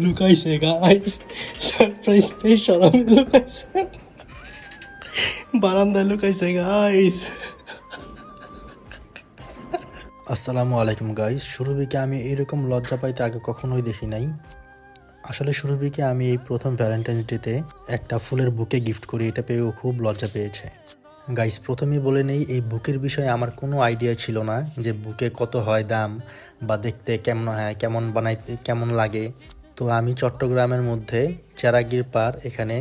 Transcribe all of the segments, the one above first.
লুকাইছে guys, surprise special আমি লুকাইছে, বারান্দায় লুকাইছে guys. আসসালামু আলাইকুম গাইস। সুরভিকে আমি এরকম লজ্জা পাইতে আগে কখনোই দেখি নাই। আসলে সুরভিকে আমি এই প্রথম ভ্যালেন্টাইন্স ডেতে একটা ফুলের বুকে গিফট করি, এটা পেয়েও খুব লজ্জা পেয়েছে। গাইস প্রথমেই বলে নেই, এই বুকের বিষয়ে আমার কোনো আইডিয়া ছিল না যে বুকে কত হয় দাম, বা দেখতে কেমন হয়, কেমন বানাইতে কেমন লাগে। তো আমি চট্টগ্রামের মধ্যে চেরাগীর পার এখানে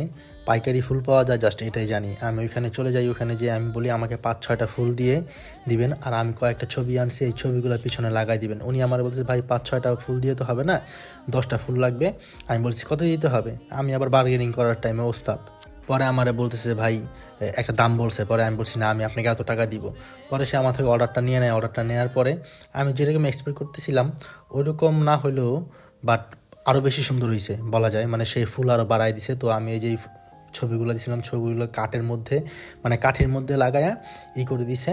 পাইকারি ফুল পাওয়া যায়, জাস্ট এটাই জানি। আমি ওইখানে চলে যাই, ওখানে যেয়ে আমি বলি আমাকে 5-6টা ফুল দিয়ে দিবেন, আর আমি কয়েকটা ছবি আনছি, এই ছবিগুলো পিছনে লাগাই দিবেন। উনি আমার বলছে ভাই 5-6টা ফুল দিয়ে তো হবে না, 10টা ফুল লাগবে। আমি বলছি কত দিতে হবে, আমি আবার বার্গেনিং করার টাইমে ওস্তাদ। পরে আমারে বলতেছে ভাই একটা দাম বলছে, পরে আমি বলছি না আমি আপনাকে এত টাকা দিব। পরে সে আমার থেকে অর্ডারটা নিয়ে নেয়। অর্ডারটা নেওয়ার পরে আমি যেরকম এক্সপেক্ট করতেছিলাম ওইরকম না হলেও, বাট আরও বেশি সুন্দর হয়েছে বলা যায়। মানে সেই ফুল আরও বাড়াই দিছে। তো আমি এই যে ছবিগুলো দিয়েছিলাম, ছবিগুলো কাঠের মধ্যে মানে কাঠের মধ্যে লাগায়া করে দিছে,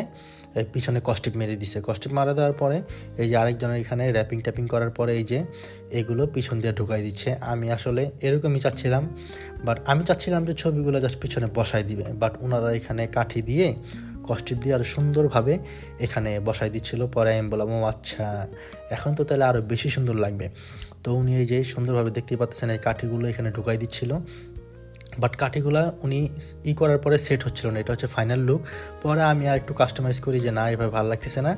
পিছনে কস্টিপ মেরে দিছে। কস্টিপ মারা দেওয়ার পরে এই যে আরেকজনের এখানে র্যাপিং ট্যাপিং করার পরে এই যে এগুলো পিছন দিয়ে ঢুকাই দিচ্ছে। আমি আসলে এরকমই চাচ্ছিলাম, বাট আমি চাচ্ছিলাম যে ছবিগুলো জাস্ট পিছনে বসাই দিবে, বাট ওনারা এখানে কাঠি দিয়ে কস্টিপ দিয়ে আরও সুন্দরভাবে এখানে বসাই দিচ্ছিল। পরে আমি বললাম ও আচ্ছা, এখন তো তাহলে আরও বেশি সুন্দর লাগবে। তো উনি এই যে সুন্দরভাবে দেখতেই পাচ্ছেন এই কাঠিগুলো এখানে ঢুকাই দিচ্ছিল, বাট কাঠিগুলা উনি করার পরে সেট হচ্ছিল না। এটা হচ্ছে ফাইনাল লুক। পরে আমি আর একটু কাস্টমাইজ করি যে না এভাবে ভালো লাগতেছে না,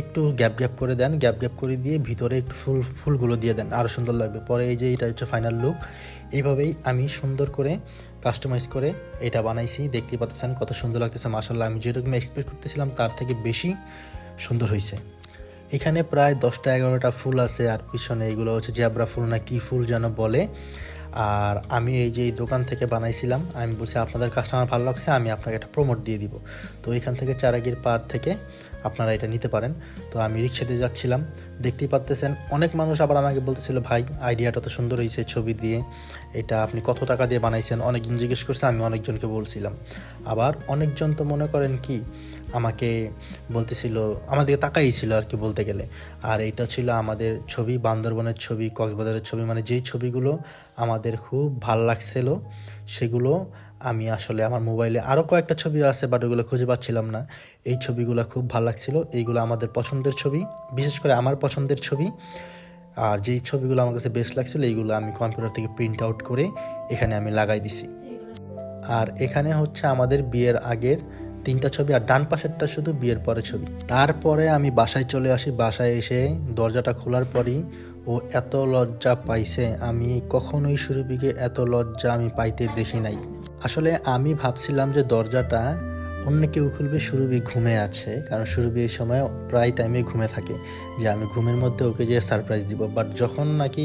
একটু গ্যাপ গ্যাপ করে দেন, গ্যাপ গ্যাপ করে দিয়ে ভিতরে একটু ফুলগুলো দিয়ে দেন, আরও সুন্দর লাগবে। পরে এই যে এটা হচ্ছে ফাইনাল লুক। এইভাবেই আমি সুন্দর করে কাস্টমাইজ করে এটা বানাইছি। দেখতেই পাচ্ছেন কত সুন্দর লাগতেছে মাশাআল্লাহ। আমি যেরকম এক্সপেক্ট করতেছিলাম তার থেকে বেশি সুন্দর হয়েছে। এখানে প্রায় 10টা-11টা ফুল আছে, আর পিছনে এগুলো হচ্ছে জ্যাবরা ফুল না কি ফুল যেন বলে। আর আমি এই যে এই দোকান থেকে বানাইছিলাম, আমি বলছি আপনাদের কাজটা আমার ভালো লাগছে, আমি আপনাকে একটা প্রমোট দিয়ে দিব। তো এখান থেকে চারাগীর পাড় থেকে আপনারা এটা নিতে পারেন। তো আমি রিক্সাতে যাচ্ছিলাম, দেখতেই পাচ্তেছেন অনেক মানুষ আবার আমাকে বলতেছিল ভাই আইডিয়াটা তো সুন্দর হয়েছে ছবি দিয়ে, এটা আপনি কত টাকা দিয়ে বানাইছেন, অনেকজন জিজ্ঞেস করছে। আমি অনেকজনকে বলছিলাম। আবার অনেকজন তো মনে করেন কি আমাকে বলতেছিল, আমাদেরকে তাকাইছিল আর কি বলতে গেলে। আর এটা ছিল আমাদের ছবি, বান্দরবনের ছবি, কক্সবাজারের ছবি, মানে যেই ছবিগুলো আমাদের খুব ভালো লাগছিল সেগুলো আমি আসলে আমার মোবাইলে আরও কয়েকটা ছবি আছে, বাট ওগুলো খুঁজে পাচ্ছিলাম না। এই ছবিগুলো খুব ভালো লাগছিল, এইগুলো আমাদের পছন্দের ছবি, বিশেষ করে আমার পছন্দের ছবি। আর যেই ছবিগুলো আমার কাছে বেস্ট লাগছিল এইগুলো আমি কম্পিউটার থেকে প্রিন্ট আউট করে এখানে আমি লাগাই দিছি। আর এখানে হচ্ছে আমাদের বিয়ের আগের 3টা ছবি, আর ডান পাশেরটা শুধু বিয়ের পরে ছবি। তারপরে আমি বাসায় চলে আসি। বাসায় এসে দরজাটা খোলার পরই ও এত লজ্জা পাইছে, আমি কখনোই সুরভিকে এত লজ্জা আমি পাইতে দেখি নাই। আসলে আমি ভাবছিলাম যে দরজাটা অন্য কেউ খুলবে, সুরভি ঘুমে আছে, কারণ সুরভি এই সময় প্রায় টাইমে ঘুমে থাকে, যে আমি ঘুমের মধ্যে ওকে যে সারপ্রাইজ দিব। বাট যখন নাকি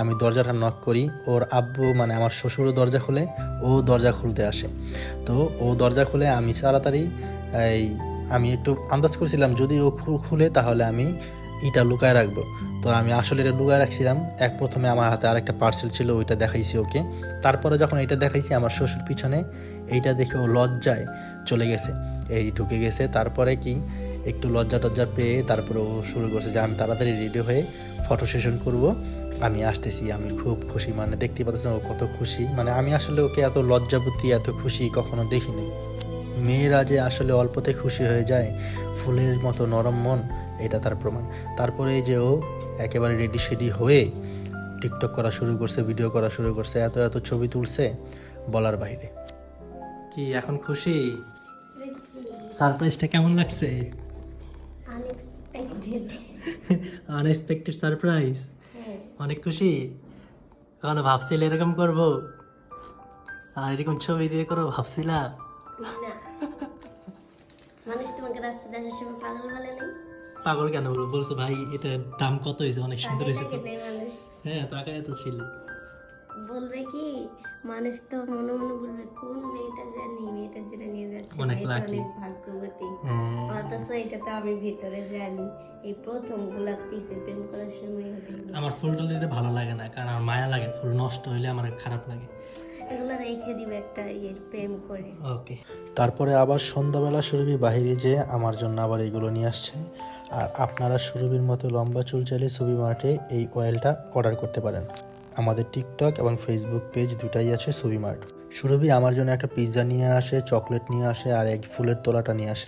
আমি দরজাটা নক করি, ওর আব্বু মানে আমার শ্বশুরও দরজা খুলে, ও দরজা খুলতে আসে। তো ও দরজা খুলে আমি তাড়াতাড়ি আমি একটু আন্দাজ করছিলাম যদি ও খুলে তাহলে আমি এটা লুকায় রাখবো। তো আমি আসলে এটা লুকায় রাখছিলাম। প্রথমে আমার হাতে আরেকটা পার্সেল ছিল, ওইটা দেখাইছি ওকে। তারপরে যখন এইটা দেখাইছি আমার শ্বশুর পিছনে, এইটা দেখে ও লজ্জায় চলে গেছে, এই ঢুকে গেছে। তারপরে কি একটু লজ্জা টজ্জা পেয়ে তারপরে ও শুরু করছে যে আমি তাড়াতাড়ি রেডি হয়ে ফটো সেশন করবো, আমি আসতেছি। আমি খুব খুশি, মানে দেখতে পাচ্ছেন ও কত খুশি। মানে আমি আসলে ওকে এত লজ্জাবতী এত খুশি কখনো দেখিনি। মেয়েরা যে আসলে অল্পতে খুশি হয়ে যায়, ফুলের মতো নরম মন, এটা তার প্রমাণ। তারপরে এই যে ও একেবারে রেডি শেডি হয়ে টিকটক করা শুরু করছে, ভিডিও করা শুরু করছে, এত এত ছবি তুলছে বলার বাইরে। কি এখন খুশি? সারপ্রাইজটা কেমন লাগছে? আনএক্সপেক্টেড সারপ্রাইজ, অনেক খুশি। কখনো ভাবছিলে এরকম করবো, আর এরকম ছবি দিয়ে করবো ভাবছিলা? মানুষ তোমাকে রাস্তা দেখার সময় পাগল বলে নাই? পাগল কেন বলবো, বলছো ভাই এটা দাম কত হয়েছে, অনেক সুন্দর হয়েছে। মানুষ হ্যাঁ তাকায় তো ছিল। বলবে কি, মানুষ তো মনে মনে বলবে কোন মেয়েটা জানি মেয়েটার জন্য নিয়ে যাচ্ছে, অনেক মেয়েটা লাকি, অনেক ভাগ্যবতী। অথচ এটা তো আমি ভিতরে জানি এই প্রথম গোলাপ পিসে প্রেম করার সময় আমার ফুল টুল দিতে ভালো লাগে না, কারণ আমার মায়া লাগে, ফুল নষ্ট হইলে আমার খারাপ লাগে। এগুলো রেখে দিবে একটা প্রেম করে। ওকে। তারপরে আবার সন্ধ্যাবেলা সুরভি বাহিরে যেয়ে আমার জন্য আবার এইগুলো নিয়ে আসছে। আর আপনারা সুরভির মতো লম্বা চুল চাইলে সুবি মার্টে এই অয়েলটা অর্ডার করতে পারেন। আমাদের টিকটক এবং ফেসবুক পেজ দুটাই আছে সুবি মার্ট। সুরভি আমার জন্য একটা পিৎজা নিয়ে আসে, চকলেট নিয়ে আসে আর এক ফুলের তোলাটা নিয়ে আসে।